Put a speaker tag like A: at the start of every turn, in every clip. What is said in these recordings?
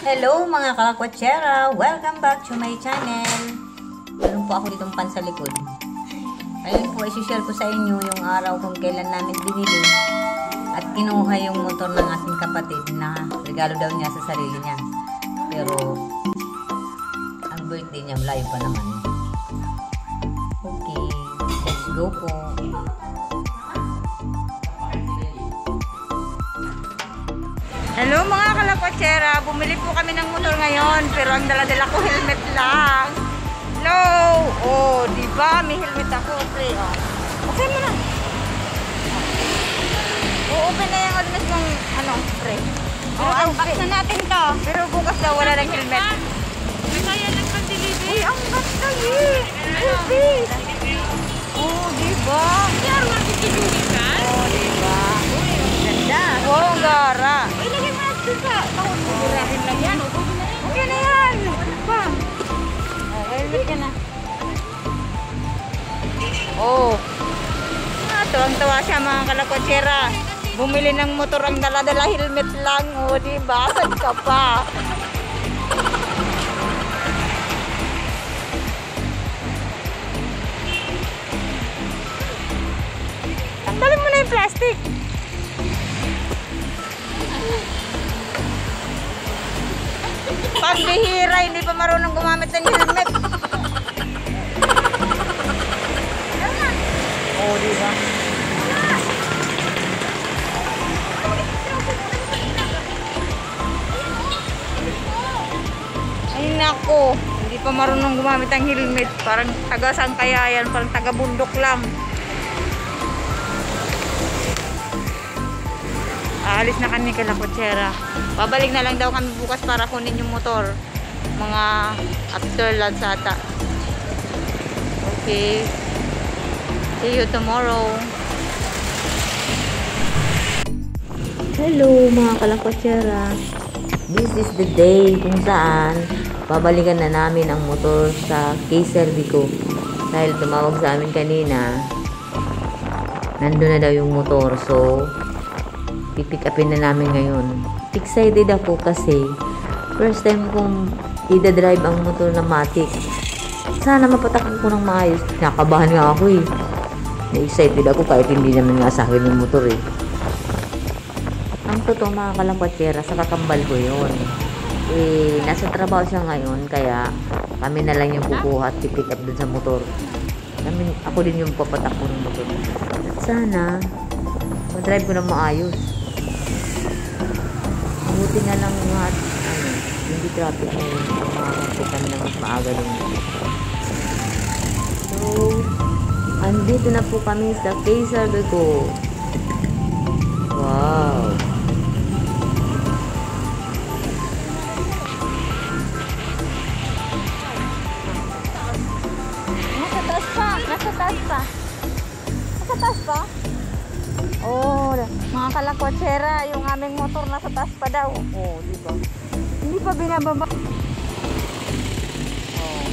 A: Hello mga kakwatsera! Welcome back to my channel! Meron po ako ditong pan sa likod. Ayun po, isi-share ko sa inyo yung araw kung kailan namin binili at kinuha yung motor ng aking kapatid na regalo daw niya sa sarili niya. Pero ang birthday niya malayo pa naman. Okay, let's go po!
B: Hello mga kalakwatsera, bumili po kami ng motor ngayon pero ang dala-dala ko helmet lang. Hello! Oh, di ba? May helmet ako, pre. Oh. Okay mo na. Open na yung almas mong pre. Oh, unbox na natin to. Pero bukas daw wala ng helmet.
C: Kaya nagpang-delivery.
B: Uy, ang ganda eh. Helmet. Oh, di ba?
C: Kaya makikilungin ka?
B: Oh, di ba?
A: Uy, ang ganda!
B: Oh, ang gara.
C: Ilagay mo natin sa taon mo. Burahin lang yan.
B: Okay na yan. Ano pa? Helmet ka na. Oh. Tuwang-tuwa siya mga kalakwatsera. Bumili ng motor ang dala-dala helmet lang. Oh, diba? Saan ka pa? Tanggalin mo na yung plastic. Pambihira, hindi pa marunong gumamit ng helmet. Oh, diba? Ay, nako. Hindi pa marunong gumamit ng helmet. Parang taga-saan kaya yan? Parang taga-bundok lang. Aalis na kami kay Lakwatsera. Babalik na lang daw kami bukas para kunin yung motor. Mga after lunch ata. Okay. See you tomorrow.
A: Hello mga kalakwatsera! This is the day kung saan babalikan na namin ang motor sa K-Servico. Dahil tumawag sa amin kanina, nandun na daw yung motor. So, pipick upin na namin ngayon. Excited ako kasi first time kong ida-drive ang motor na Matic. Sana mapatakbo ko ng maayos. Nakabahan nga ako eh. Na-excited ako kahit hindi naman nga sa akin yung motor eh. Ang totoo mga kalakwatsera, sa kakambal ko yun. Eh, nasa trabaho siya ngayon, kaya kami na lang yung kukuha at pipick up dun sa motor. Ako din yung papatakbo ng motor. At sana, madrive ko na maayos. Buti nga lang nga, hindi traffic ngayon kung makakapit kami na mas maaga din. So, andito na po kami sa K-Servico. Wow!
B: Nasa taas pa. Nasa taas pa. Nasa taas pa? Oh, mga kalakwatsera, yung aming motor nasa taas pa daw. Oh, di ba? Hindi pa binababa. Oh.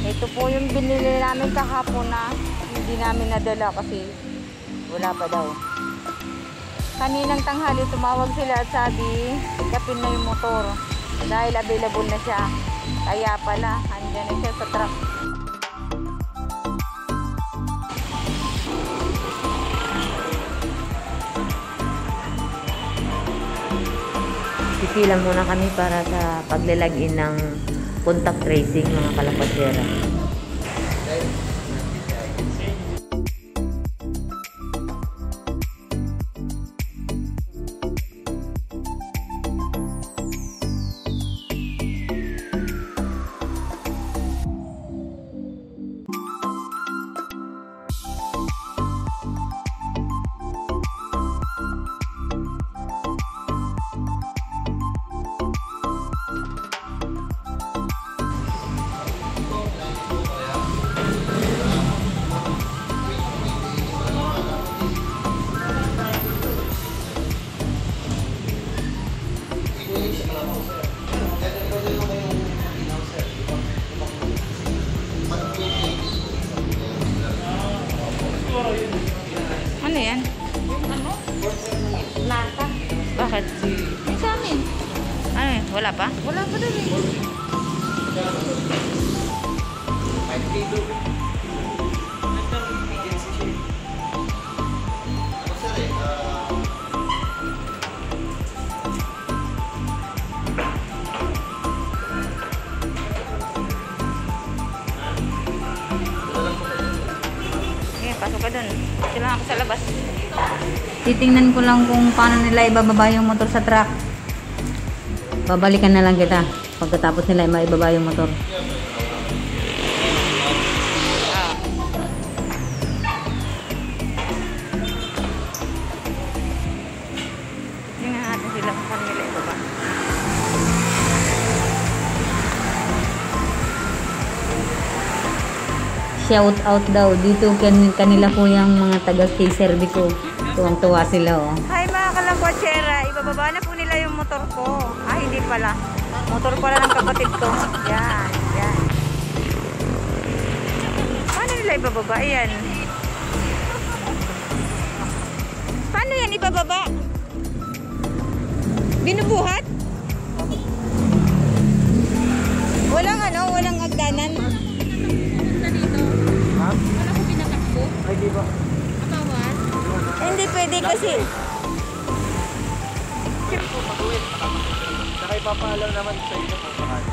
B: Ito po yung binili namin kahapon na hindi namin nadala kasi wala pa daw. Kaninang tanghali tumawag sila at sabi, ikapin na yung motor dahil available na siya. Kaya pala, andyan na siya sa truck.
A: Pipila muna kami para sa paglalagin ng contact tracing mga kalakwatsera.
B: Ano yan? Lata. lahat.
C: Yung sa amin.
B: Ano eh, wala pa?
C: Wala pa doon eh.
B: Okay, pasok ka dun. Sila ako sa labas.
A: Titingnan ko lang kung paano nila ibababa yung motor sa truck. Babalikan na lang kita pagkatapos nila maibaba yung motor.
B: Ah. Tingnan natin sila kung paano nila ibaba.
A: Shout out daw dito kanila po yung mga taga K-Servico. Tuwang-tuwa sila oh.
B: Hi mga kalangwatsera, ibababa na po nila yung motor ko. Ah, hindi pala. Motor pala ng kapatid ko. Yan, yan. Paano nila ibababa? Yan. Paano yan ibababa? Binubuhat? Walang ano, walang agdanan.
C: Wala ko pinatakbo.
D: Ay, di ba?
C: Katawan.
B: Hindi pwede kasi.
D: Saka ipapaalam naman sa inyo kung paano.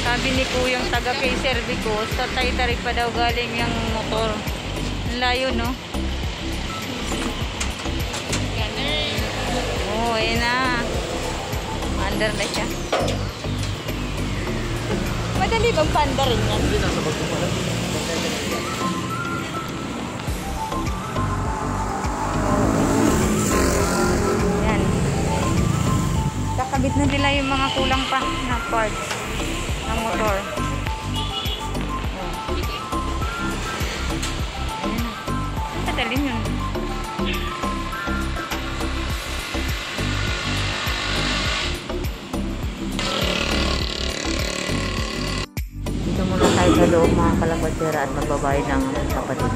B: Sabi ni Kuyang taga kay Servico, sa Taytay pa daw galing yung motor. Ang layo, no? Oo, ayun na. Under na siya. Madali bang panda rin yan?
D: Hindi, nasa bag ko pala.
B: Yan. Kakabit na nila yung mga kulang pa na parts ng motor. Oh. Ayun na. Ang tatalin yun.
A: Dito muna tayo sa loob mga kalangwatsera at magbabayad ng kapatid.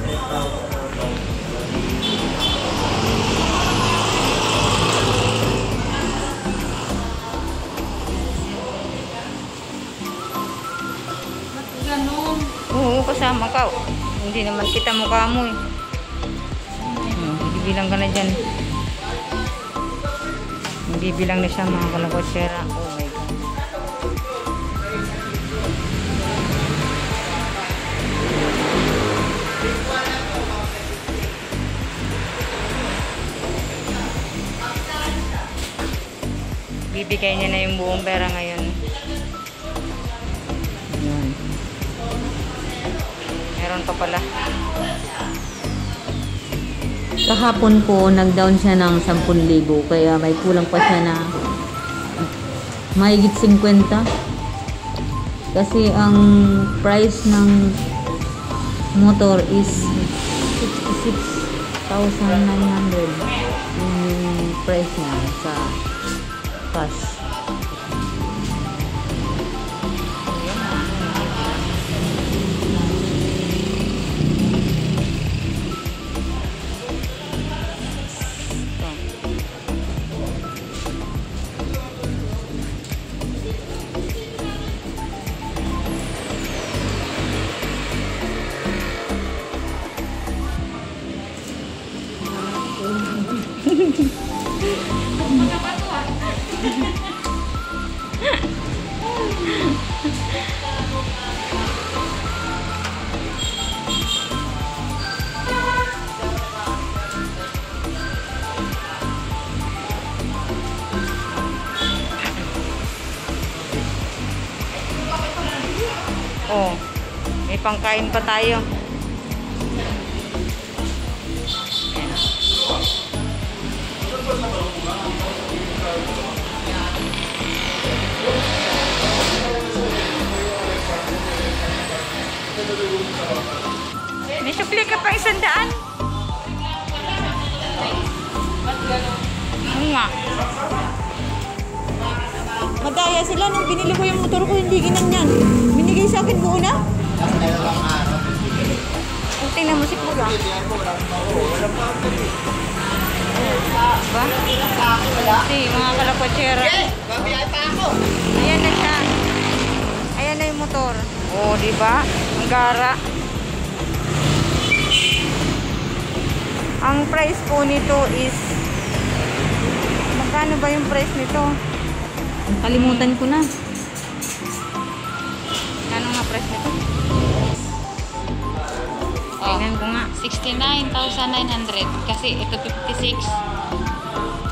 C: Ganon.
B: Oo, kasama ka. Hindi naman kita mukha mo eh. Bibilang ka na dyan. Bibilang na siya mga kalangwatsera. Oh my God. Bibigay niya na yung buong pera ngayon.
A: Yan.
B: Meron pa pala.
A: Kahapon po, nag-down siya ng 10,000 kaya may kulang pa siya na mahigit 50. Kasi ang price ng motor is 66,900 yung price niya sa cash.
B: Oh, may pangkain pa tayo. May sukli ka pa 100? Oo nga.
A: Madaya sila nung binili ko yung motor ko, hindi ginanyan. Binigay sa akin buo na. Oh, tingnan mo si Pura. Diba? Si mga kalapatsera. Ayan na siya. Ayan na yung motor. Oh, diba? Ang gara. Ang price po nito is magkano ba yung price nito? Kalimutan ko na. Ano nga price nito? Tingnan ko nga.
C: 69,900 kasi ito 56.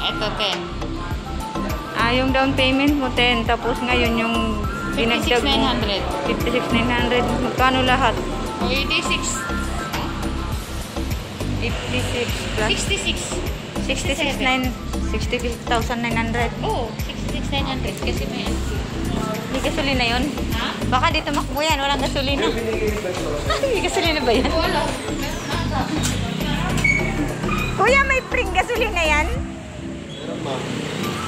C: Ito 10.
A: Yung down payment mo 10, tapos ngayon yung dinagdag mo
C: 56,900.
A: 56,900. Magkano lahat?
C: O, 86.
A: 56 plus
C: 66.
A: 66,900.
C: Oo, 66,900 kasi may
A: May gasolina yun?
C: Ha?
A: Baka dito makbo yan, walang gasolina. May gasolina ba yan?
C: Wala.
A: Kuya, may pring gasolina yan?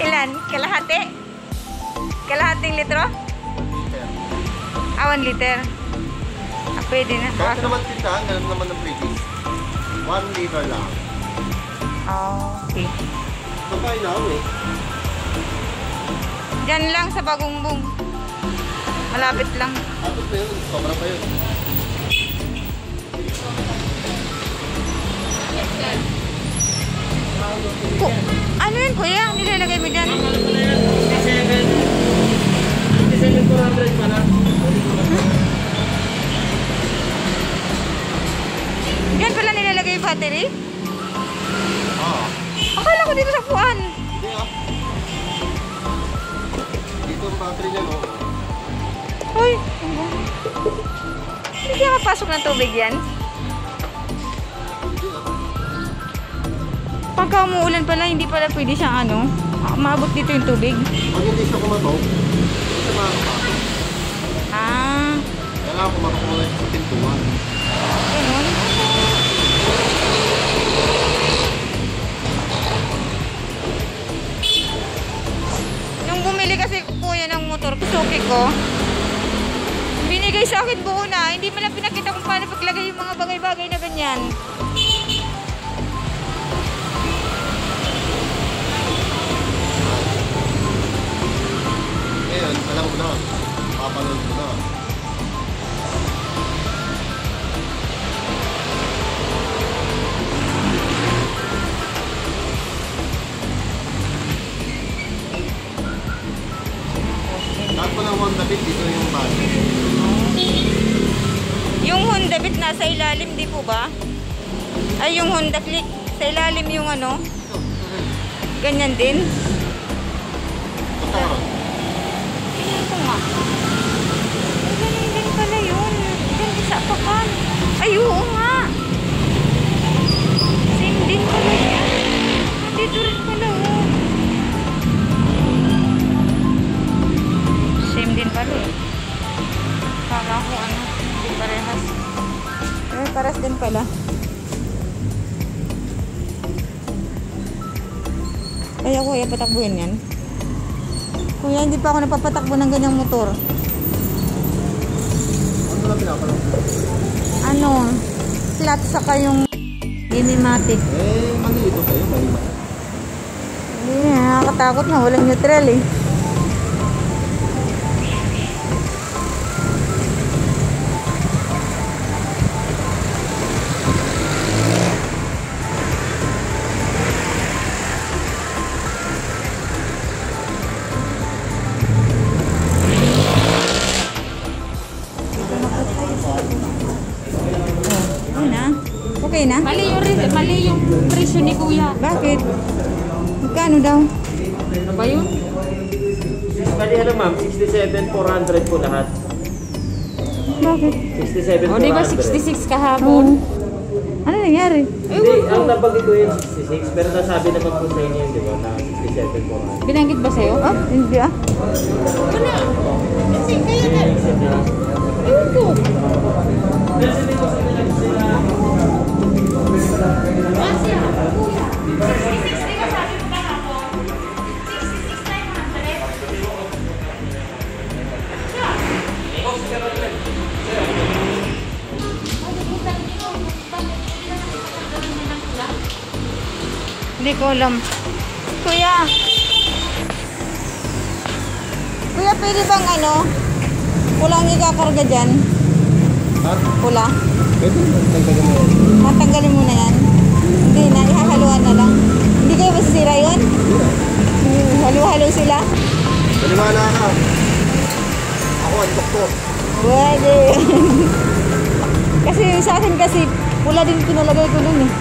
A: Ilan? Kalahati? Kalahating litro? 1 liter. Pwede na.
D: Kahit naman tindahan, ganun naman ang previous. 1 liter lang.
A: Okay.
D: Magkain na ako eh.
A: Diyan lang sa Bagungbong. Malapit lang.
D: Tapos pa yun, sobra pa yun.
A: Ano yun kuya? Ang nilalagay mo dyan?
D: 57,400 pa lang.
A: Diyan pala nilalagay yung battery? Akala ko dito sa puan.
D: Hindi ah. Dito ang battery niya, no?
A: Hoy. Hindi kaya mapasok ng tubig yan? Pagka umuulan pala, hindi pala pwede siyang ano, maabot dito yung tubig.
D: Pag hindi siya kumatok, hindi siya makakapasok. Kailangan kumatok mo lang sa pintuan.
A: Ganun. Nung bumili kasi kuya ng motor, Suzuki ko, binigay sa akin buo na. Hindi mo lang pinakita kung paano paglagay yung mga bagay-bagay na ganyan.
D: Ngayon, alam mo na. Papanood mo na. Lahat po ng Honda Beat, dito yung battery.
A: Yung Honda Beat nasa ilalim, di po ba? Ay, yung Honda Click, sa ilalim yung ano? Ganyan din?
D: Basta ka ron.
A: Ito nga. Ay, ganyan din pala yun. Yan, isa pa kan. Ay, oo nga. Same din pala yan. Dito rin pala, oh. Same din pala eh. Kala ko ano, hindi parehas. Paras din pala. Kaya kuya, patakbuhin yan. Kuya, hindi pa ako napapatakbo ng ganyang motor.
D: Ano na pinapanood?
A: Ano? Flat saka yung kinematic.
D: Mali ito sa'yo, mali ba?
A: Hindi, nakakatakot na. Walang neutral eh. Okay na?
C: Mali yung presyo ni kuya.
A: Bakit? Magkano daw?
C: Ano ba yun?
D: Bali ano ma'am, 67,400 po lahat.
A: Bakit?
D: 67,400.
C: O, di ba 66 kahapon?
A: Ano nangyari?
D: Hindi, ang nabanggit ko yung 66, pero nasabi naman po sa inyo yun, di ba, na 67,400.
C: Binanggit ba sa'yo?
A: Oh, hindi ah.
C: Wala. Kasi kaya na. Ewan ko. Masya, kuya. 66 di ba sabi mo kahapon? 66,900.
B: Hindi ko alam. Kuya! Kuya, pwede bang ano? Pulang ikakarga dyan?
D: Ha?
B: Pula?
D: Pwede, tagtagan mo.
B: Matanggalin mo na yan? Hindi na, ihahaluan na lang. Hindi kayo masisira yun? Halo-halo sila?
D: Paniwala ka. Ako ang doktor.
B: Pwede. Kasi sa akin kasi, pula din pinalagay ko dun eh.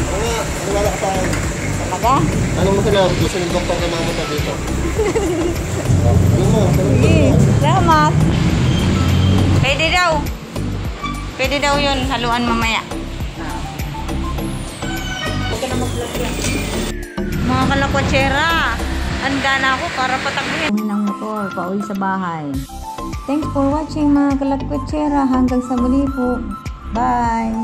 D: Oo nga, paniwala ka tayo.
B: Talaga?
D: Anong mo sila? Gusto ng doktor na mamunta dito. Ano mo?
B: Sige, salamat. Pwede daw. Pwede daw yun, haluan mamaya. Huwag ka na mag-vlog yan. Mga kalakwatsera, handa na ako para patakbuhin ng motor, pauwi sa bahay. Thanks for watching mga kalakwatsera. Hanggang sa muli po. Bye!